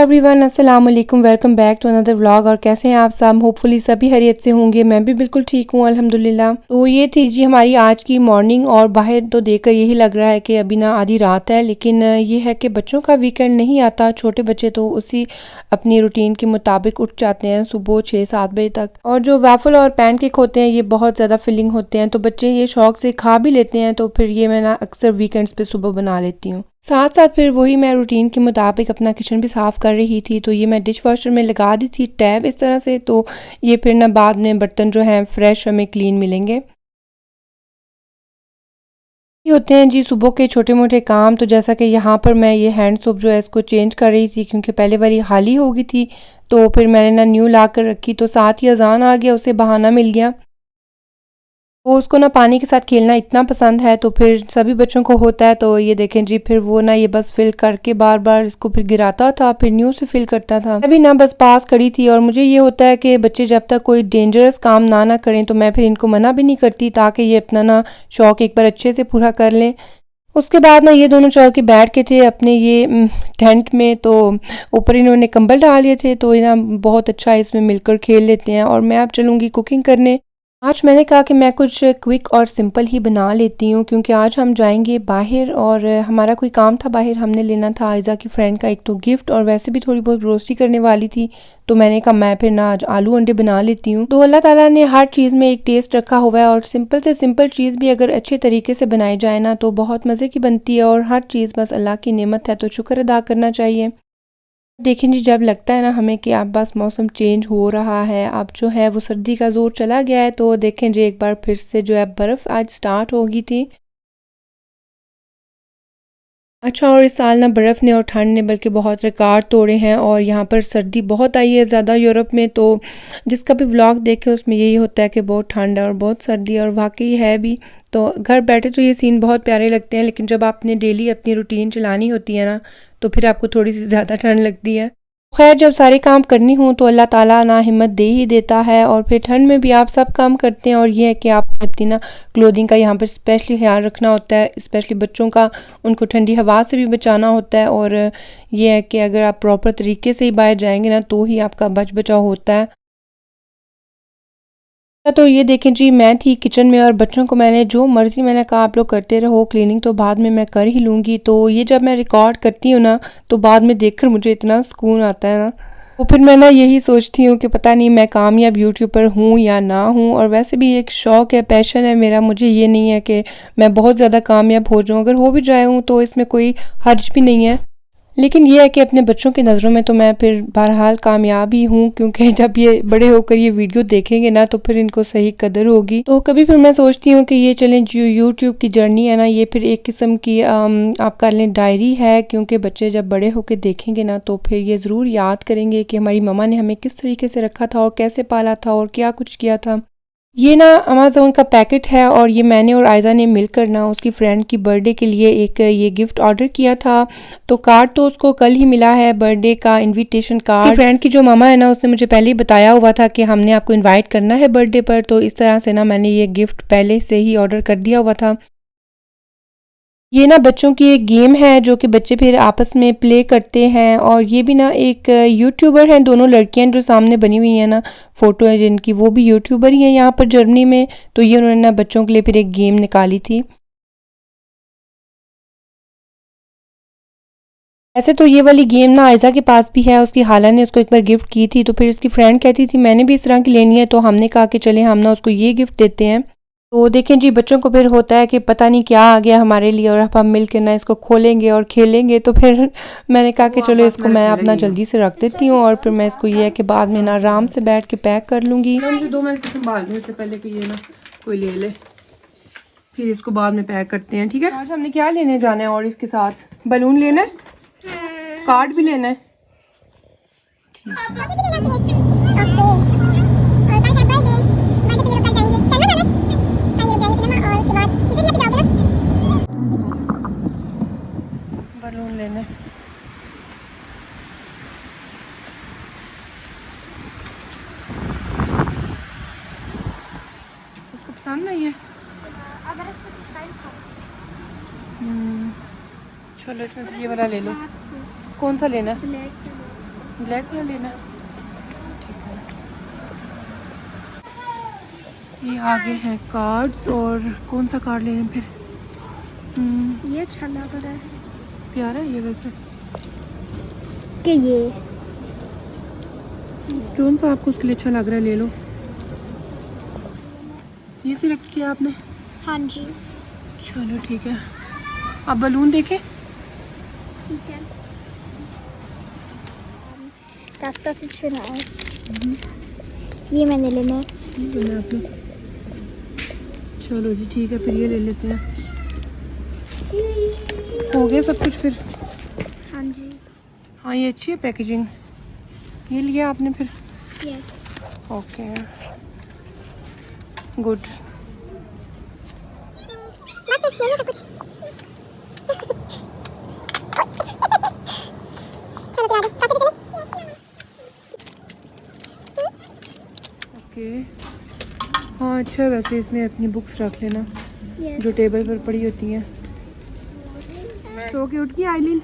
Everyone, अस्सलाम वालेकुम। Welcome back to another vlog. और कैसे हैं आप सब? होपफुली सभी खैरियत से होंगे। मैं भी बिल्कुल ठीक हूँ अल्हम्दुलिल्लाह। तो ये थी जी हमारी आज की मॉर्निंग। और बाहर तो देखकर यही लग रहा है कि अभी ना आधी रात है, लेकिन ये है कि बच्चों का वीकेंड नहीं आता। छोटे बच्चे तो उसी अपनी रूटीन के मुताबिक उठ जाते हैं सुबह 6-7 बजे तक। और जो वैफल और पैनकेक होते हैं ये बहुत ज़्यादा फिलिंग होते हैं, तो बच्चे ये शौक से खा भी लेते हैं। तो फिर ये मैं ना अक्सर वीकेंड्स पे सुबह बना लेती हूँ। साथ साथ फिर वही मैं रूटीन के मुताबिक अपना किचन भी साफ़ कर रही थी। तो ये मैं डिश वॉशर में लगा दी थी टैब इस तरह से, तो ये फिर ना बाद में बर्तन जो हैं फ्रेश हमें क्लीन मिलेंगे। ये होते हैं जी सुबह के छोटे मोटे काम। तो जैसा कि यहाँ पर मैं ये हैंड सोप जो है इसको चेंज कर रही थी, क्योंकि पहले वाली खाली हो गई थी। तो फिर मैंने ना न्यू ला कर रखी, तो साथ ही अजान आ गया, उसे बहाना मिल गया। वो उसको ना पानी के साथ खेलना इतना पसंद है, तो फिर सभी बच्चों को होता है। तो ये देखें जी, फिर वो ना ये बस फिल करके बार बार इसको फिर गिराता था, फिर न्यू से फिल करता था। मैं भी ना बस पास खड़ी थी। और मुझे ये होता है कि बच्चे जब तक कोई डेंजरस काम ना करें तो मैं फिर इनको मना भी नहीं करती, ताकि ये अपना ना शौक एक बार अच्छे से पूरा कर लें। उसके बाद ना ये दोनों चल के बैठ के थे अपने ये टेंट में। तो ऊपर इन्होंने कंबल डाल लिए थे, तो ये ना बहुत अच्छा इसमें मिलकर खेल लेते हैं। और मैं अब चलूँगी कुकिंग करने। आज मैंने कहा कि मैं कुछ क्विक और सिंपल ही बना लेती हूँ, क्योंकि आज हम जाएंगे बाहर। और हमारा कोई काम था बाहर, हमने लेना था आयज़ा की फ्रेंड का एक तो गिफ्ट, और वैसे भी थोड़ी बहुत ग्रोसरी करने वाली थी। तो मैंने कहा मैं फिर ना आज आलू अंडे बना लेती हूँ। तो अल्लाह ताला ने हर चीज़ में एक टेस्ट रखा हुआ है, और सिंपल से सिंपल चीज़ भी अगर अच्छे तरीके से बनाई जाए ना तो बहुत मज़े की बनती है। और हर चीज़ बस अल्लाह की नेमत है, तो शुक्र अदा करना चाहिए। देखें जी, जब लगता है ना हमें कि अब बस मौसम चेंज हो रहा है, अब जो है वो सर्दी का ज़ोर चला गया है, तो देखें जी एक बार फिर से जो है बर्फ़ आज स्टार्ट हो गई थी। अच्छा, और इस साल ना बर्फ़ ने और ठंड ने बल्कि बहुत रिकॉर्ड तोड़े हैं। और यहाँ पर सर्दी बहुत आई है ज़्यादा यूरोप में। तो जिसका भी व्लॉग देखे उसमें यही होता है कि बहुत ठंड है और बहुत सर्दी है, और वाकई है भी। तो घर बैठे तो ये सीन बहुत प्यारे लगते हैं, लेकिन जब आपने डेली अपनी रूटीन चलानी होती है ना तो फिर आपको थोड़ी सी ज़्यादा ठंड लगती है। खैर, जब सारे काम करनी हों तो अल्लाह ताला ना हिम्मत दे ही देता है। और फिर ठंड में भी आप सब काम करते हैं। और ये है कि आप अपनी ना क्लोथिंग का यहाँ पर स्पेशली ख्याल रखना होता है, स्पेशली बच्चों का। उनको ठंडी हवा से भी बचाना होता है। और ये है कि अगर आप प्रॉपर तरीके से ही बाहर जाएंगे ना तो ही आपका बच बचाव होता है। तो ये देखें जी, मैं थी किचन में और बच्चों को मैंने जो मर्ज़ी मैंने कहा आप लोग करते रहो, क्लीनिंग तो बाद में मैं कर ही लूँगी। तो ये जब मैं रिकॉर्ड करती हूँ ना तो बाद में देखकर मुझे इतना सुकून आता है ना। तो फिर मैं ना यही सोचती हूँ कि पता नहीं मैं कामयाब यूट्यूबर हूँ या ना हूँ। और वैसे भी एक शौक़ है, पैशन है मेरा। मुझे ये नहीं है कि मैं बहुत ज़्यादा कामयाब हो जाऊँ, अगर हो भी जाए हूँ तो इसमें कोई हर्ज भी नहीं है। लेकिन ये है कि अपने बच्चों की नज़रों में तो मैं फिर बहरहाल कामयाब ही हूँ, क्योंकि जब ये बड़े होकर ये वीडियो देखेंगे ना तो फिर इनको सही कदर होगी। तो कभी फिर मैं सोचती हूँ कि ये चलें जो यूट्यूब की जर्नी है ना, ये फिर एक किस्म की आप कर लें डायरी है, क्योंकि बच्चे जब बड़े होकर देखेंगे ना तो फिर ये ज़रूर याद करेंगे कि हमारी मम्मा ने हमें किस तरीके से रखा था और कैसे पाला था और क्या कुछ किया था। ये ना अमेज़न का पैकेट है, और ये मैंने और आयज़ा ने मिलकर ना उसकी फ्रेंड की बर्थडे के लिए एक ये गिफ्ट ऑर्डर किया था। तो कार्ड तो उसको कल ही मिला है, बर्थडे का इनविटेशन कार्ड। उसकी फ्रेंड की जो मामा है ना उसने मुझे पहले ही बताया हुआ था कि हमने आपको इनवाइट करना है बर्थडे पर। तो इस तरह से ना मैंने ये गिफ्ट पहले से ही ऑर्डर कर दिया हुआ था। ये ना बच्चों की एक गेम है जो कि बच्चे फिर आपस में प्ले करते हैं। और ये भी ना एक यूट्यूबर हैं, दोनों लड़कियां जो सामने बनी हुई हैं ना, फोटो है जिनकी, वो भी यूट्यूबर ही हैं यहाँ पर जर्मनी में। तो ये उन्होंने ना बच्चों के लिए फिर एक गेम निकाली थी। ऐसे तो ये वाली गेम ना आयज़ा के पास भी है, उसकी खाला ने उसको एक बार गिफ्ट की थी। तो फिर इसकी फ्रेंड कहती थी मैंने भी इस तरह की लेनी है, तो हमने कहा कि चले हम ना उसको ये गिफ्ट देते हैं। तो देखें जी, बच्चों को फिर होता है कि पता नहीं क्या आ गया हमारे लिए, और अब हम मिल के ना इसको खोलेंगे और खेलेंगे। तो फिर मैंने कहा कि चलो इसको मैं अपना जल्दी से रख देती हूँ, और फिर मैं इसको ये है कि बाद में ना आराम से बैठ के पैक कर लूँगी। 2 मिनट संभालने से पहले कि ये ना कोई ले ले, फिर इसको बाद में पैक करते हैं, ठीक है। आज हमने क्या लेने जाना है, और इसके साथ बलून लेना है, कार्ड भी लेना है, ठीक है। बलून लेने, उसको पसंद नहीं है। चलो इसमें से ये वाला ले लो। कौन सा लेना है? ब्लैक वाला लेना। ये आगे हैं कार्ड्स, और कौन सा कार्ड लें फिर? ये अच्छा लग रहा है प्यारा है ये वैसे। कि ये कौन सा आपको उसके लिए अच्छा लग रहा है ले लो। ये सिलेक्ट किया आपने? हाँ जी चलो ठीक है। अब बलून देखें। ठीक है। रास्ता से चुनाव ये मैंने लेना है। लेना आपने? चलो जी ठीक है, फिर ये ले लेते हैं। हो गया सब कुछ फिर? हाँ जी हाँ ये अच्छी है पैकेजिंग। ये लिया आपने फिर? यस। Okay good. ओके हाँ अच्छा, वैसे इसमें अपनी बुक्स रख लेना जो टेबल पर पड़ी होती हैं। सो के उठ गई आइलिन?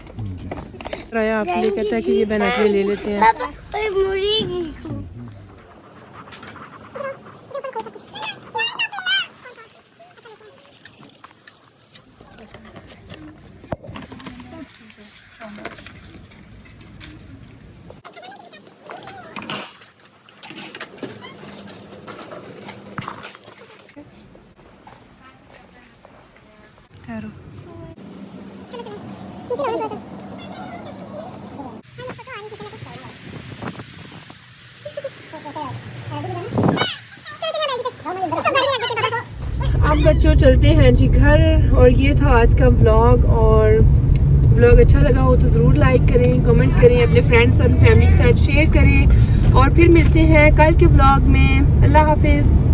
राया आपके लिए कहता है कि ये बना के ले लेते हैं। ठहरो। अब बच्चों चलते हैं जी घर, और ये था आज का व्लॉग। और व्लॉग अच्छा लगा हो तो ज़रूर लाइक करें, कमेंट करें, अपने फ्रेंड्स और फैमिली के साथ शेयर करें, और फिर मिलते हैं कल के व्लॉग में। अल्लाह हाफिज़।